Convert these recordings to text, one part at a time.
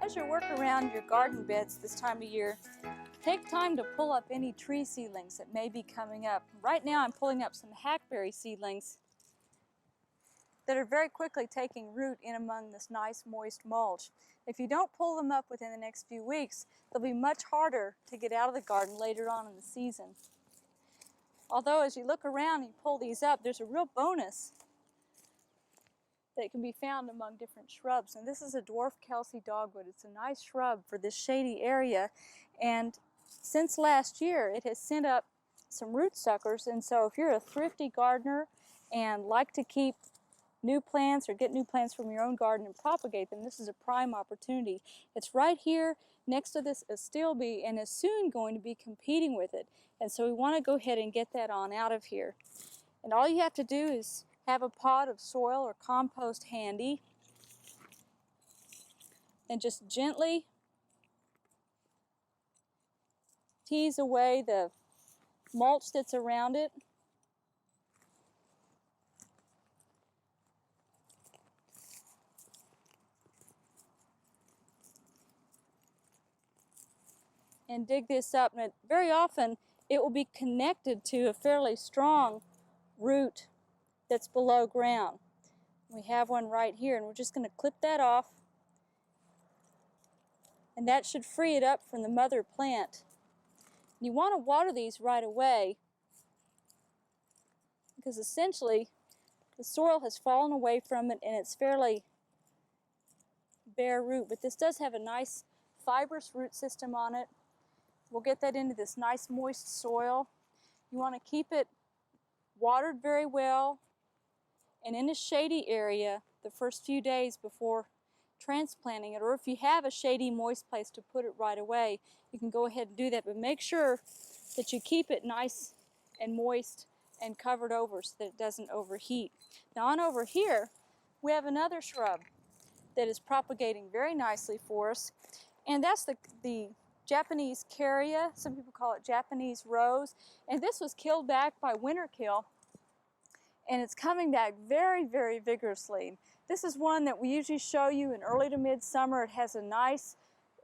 as you work around your garden beds this time of year, take time to pull up any tree seedlings that may be coming up. Right now I'm pulling up some hackberry seedlings that are very quickly taking root in among this nice moist mulch. If you don't pull them up within the next few weeks, they'll be much harder to get out of the garden later on in the season. Although as you look around and you pull these up, there's a real bonus that can be found among different shrubs. And this is a dwarf Kelsey dogwood. It's a nice shrub for this shady area. And since last year, it has sent up some root suckers. And so if you're a thrifty gardener and like to keep new plants or get new plants from your own garden and propagate them, this is a prime opportunity. It's right here next to this astilbe and is soon going to be competing with it. And so we want to go ahead and get that on out of here. And all you have to do is have a pot of soil or compost handy and just gently tease away the mulch that's around it. And dig this up, and very often it will be connected to a fairly strong root that's below ground. We have one right here, and we're just going to clip that off, and that should free it up from the mother plant. You want to water these right away because essentially the soil has fallen away from it and it's fairly bare root, but this does have a nice fibrous root system on it. We'll get that into this nice moist soil. You want to keep it watered very well and in a shady area the first few days before transplanting it, or if you have a shady moist place to put it right away, you can go ahead and do that, but make sure that you keep it nice and moist and covered over so that it doesn't overheat. Now on over here we have another shrub that is propagating very nicely for us, and that's the Japanese Kerria. Some people call it Japanese rose, and this was killed back by winter kill, and it's coming back very, very vigorously. This is one that we usually show you in early to mid-summer. It has a nice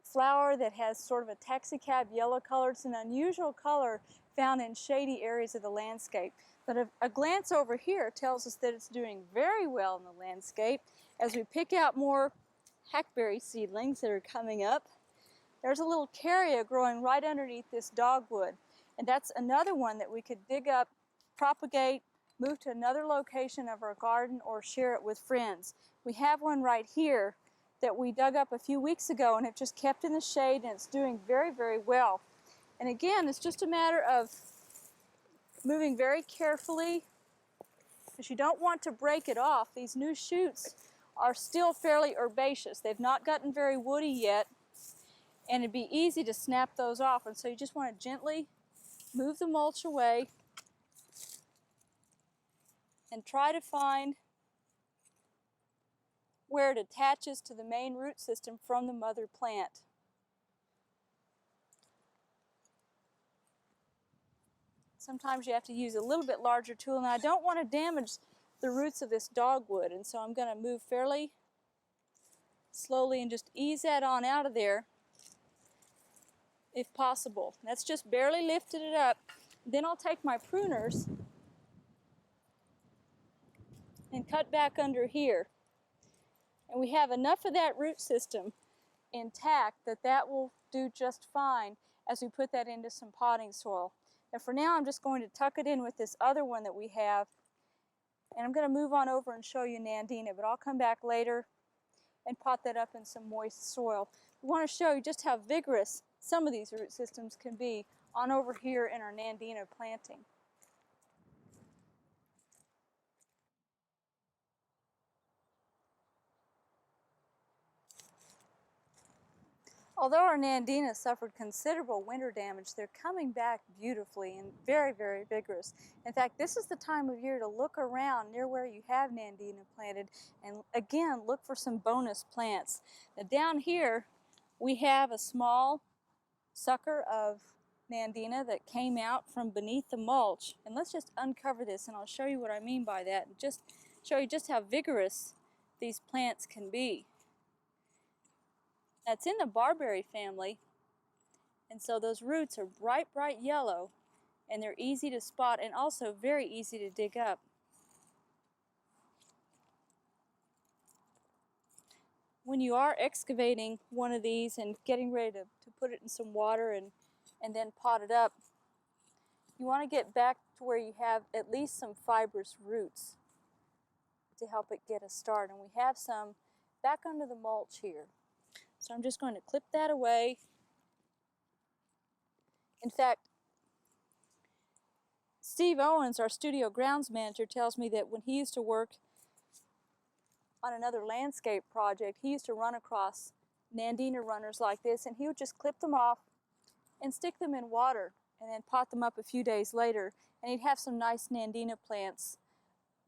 flower that has sort of a taxicab yellow color. It's an unusual color found in shady areas of the landscape. But a glance over here tells us that it's doing very well in the landscape. As we pick out more hackberry seedlings that are coming up, there's a little Kerria growing right underneath this dogwood. And that's another one that we could dig up, propagate, move to another location of our garden, or share it with friends. We have one right here that we dug up a few weeks ago and have just kept in the shade, and it's doing very, very well. And again, it's just a matter of moving very carefully because you don't want to break it off. These new shoots are still fairly herbaceous. They've not gotten very woody yet, and it'd be easy to snap those off. And so you just want to gently move the mulch away and try to find where it attaches to the main root system from the mother plant. Sometimes you have to use a little bit larger tool, and I don't want to damage the roots of this dogwood, and so I'm going to move fairly slowly and just ease that on out of there if possible. That's just barely lifted it up. Then I'll take my pruners and cut back under here. And we have enough of that root system intact that that will do just fine as we put that into some potting soil. And for now I'm just going to tuck it in with this other one that we have, and I'm going to move on over and show you Nandina, but I'll come back later and pot that up in some moist soil. We want to show you just how vigorous some of these root systems can be on over here in our Nandina planting. Although our Nandina suffered considerable winter damage, they're coming back beautifully and very, very vigorous. In fact, this is the time of year to look around near where you have Nandina planted and again look for some bonus plants. Now down here we have a small sucker of Nandina that came out from beneath the mulch, and let's just uncover this and I'll show you what I mean by that and just show you just how vigorous these plants can be. That's in the barberry family, and so those roots are bright, bright yellow, and they're easy to spot and also very easy to dig up. When you are excavating one of these and getting ready to put it in some water and then pot it up, you want to get back to where you have at least some fibrous roots to help it get a start. And we have some back under the mulch here. So I'm just going to clip that away. In fact, Steve Owens, our studio grounds manager, tells me that when he used to work on another landscape project, he used to run across Nandina runners like this, and he would just clip them off and stick them in water and then pot them up a few days later, and he'd have some nice Nandina plants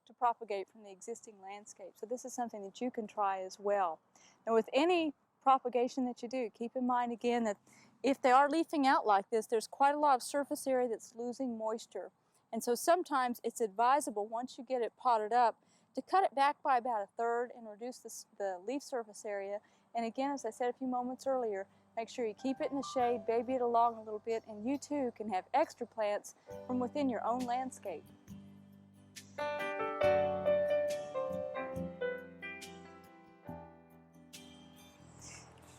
to propagate from the existing landscape. So this is something that you can try as well. And with any propagation that you do, keep in mind again that if they are leafing out like this, there's quite a lot of surface area that's losing moisture. And so sometimes it's advisable, once you get it potted up, to cut it back by about a third and reduce the leaf surface area. And again, as I said a few moments earlier, make sure you keep it in the shade, baby it along a little bit, and you too can have extra plants from within your own landscape.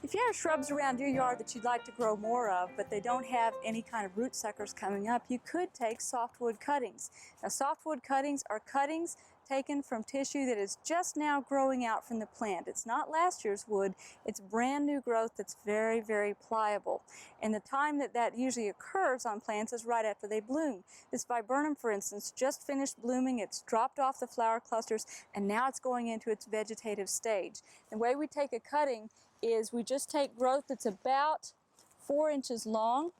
If you have shrubs around your yard that you'd like to grow more of, but they don't have any kind of root suckers coming up, you could take softwood cuttings. Now, softwood cuttings are cuttings taken from tissue that is just now growing out from the plant. It's not last year's wood, it's brand new growth that's very, very pliable. And the time that usually occurs on plants is right after they bloom. This Viburnum, for instance, just finished blooming, it's dropped off the flower clusters, and now it's going into its vegetative stage. The way we take a cutting is we just take growth that's about 4 inches long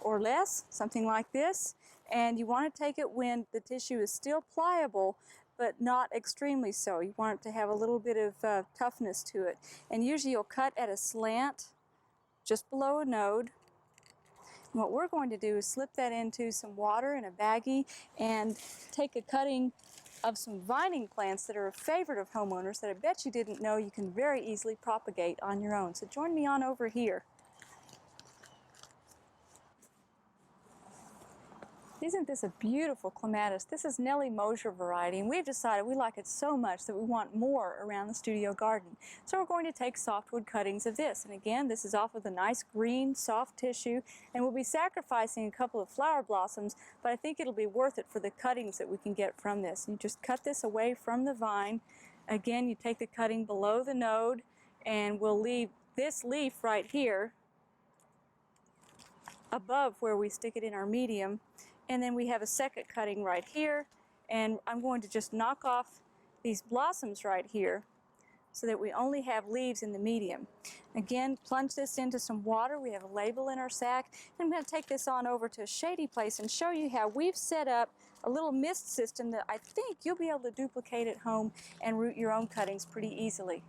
or less, something like this, and you want to take it when the tissue is still pliable but not extremely so. You want it to have a little bit of toughness to it. And usually you'll cut at a slant just below a node. And what we're going to do is slip that into some water in a baggie and take a cutting of some vining plants that are a favorite of homeowners that I bet you didn't know you can very easily propagate on your own. So join me on over here. Isn't this a beautiful clematis? This is Nelly Moser variety, and we've decided we like it so much that we want more around the studio garden. So we're going to take softwood cuttings of this. And again, this is off of the nice green, soft tissue, and we'll be sacrificing a couple of flower blossoms, but I think it'll be worth it for the cuttings that we can get from this. You just cut this away from the vine. Again, you take the cutting below the node, and we'll leave this leaf right here above where we stick it in our medium. And then we have a second cutting right here, and I'm going to just knock off these blossoms right here so that we only have leaves in the medium. Again, plunge this into some water. We have a label in our sack. And I'm going to take this on over to a shady place and show you how we've set up a little mist system that I think you'll be able to duplicate at home and root your own cuttings pretty easily.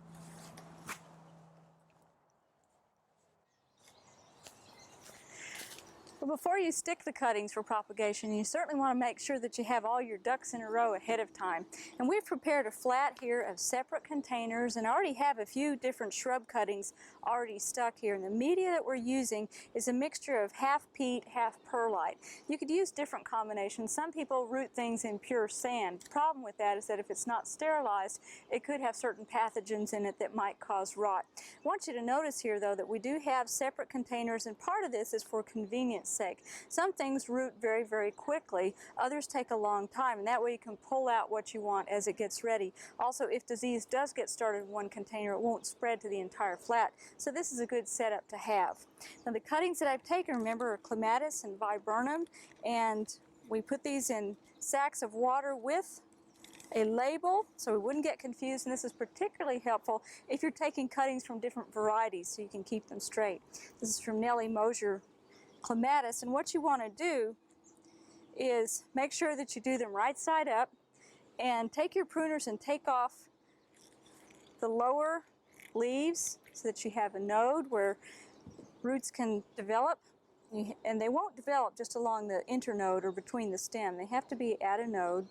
But before you stick the cuttings for propagation, you certainly want to make sure that you have all your ducks in a row ahead of time. And we've prepared a flat here of separate containers, and I already have a few different shrub cuttings already stuck here. And the media that we're using is a mixture of half peat, half perlite. You could use different combinations. Some people root things in pure sand. The problem with that is that if it's not sterilized, it could have certain pathogens in it that might cause rot. I want you to notice here, though, that we do have separate containers, and part of this is for convenience sake. Some things root very, very quickly. Others take a long time, and that way you can pull out what you want as it gets ready. Also, if disease does get started in one container, it won't spread to the entire flat. So this is a good setup to have. Now, the cuttings that I've taken, remember, are Clematis and Viburnum, and we put these in sacks of water with a label so we wouldn't get confused, and this is particularly helpful if you're taking cuttings from different varieties so you can keep them straight. This is from Nelly Moser Clematis, and what you want to do is make sure that you do them right side up and take your pruners and take off the lower leaves so that you have a node where roots can develop, and they won't develop just along the internode or between the stem. They have to be at a node,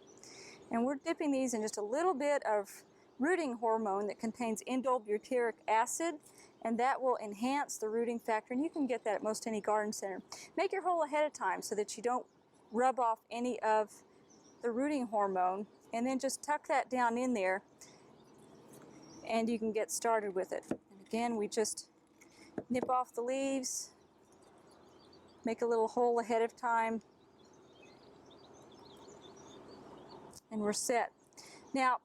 and we're dipping these in just a little bit of rooting hormone that contains indole-butyric acid, and that will enhance the rooting factor, and you can get that at most any garden center. Make your hole ahead of time so that you don't rub off any of the rooting hormone, and then just tuck that down in there and you can get started with it. And again, we just nip off the leaves, make a little hole ahead of time, and we're set. Now,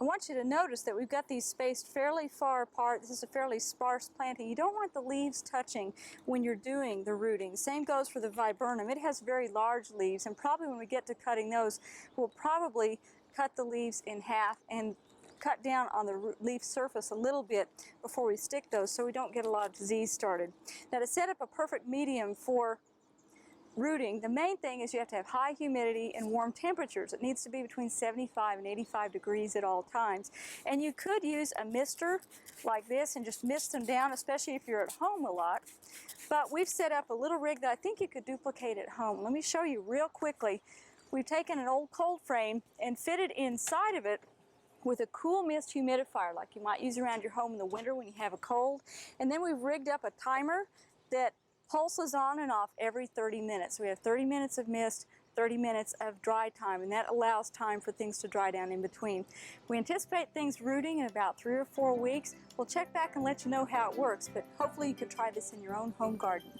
I want you to notice that we've got these spaced fairly far apart. This is a fairly sparse planting. You don't want the leaves touching when you're doing the rooting. Same goes for the viburnum. It has very large leaves, and probably when we get to cutting those, we'll probably cut the leaves in half and cut down on the leaf surface a little bit before we stick those so we don't get a lot of disease started. Now, to set up a perfect medium for rooting, the main thing is you have to have high humidity and warm temperatures. It needs to be between 75 and 85 degrees at all times. And you could use a mister like this and just mist them down, especially if you're at home a lot. But we've set up a little rig that I think you could duplicate at home. Let me show you real quickly. We've taken an old cold frame and fitted inside of it with a cool mist humidifier like you might use around your home in the winter when you have a cold. And then we've rigged up a timer that pulses on and off every 30 minutes. So we have 30 minutes of mist, 30 minutes of dry time, and that allows time for things to dry down in between. We anticipate things rooting in about 3 or 4 weeks. We'll check back and let you know how it works, but hopefully you can try this in your own home garden.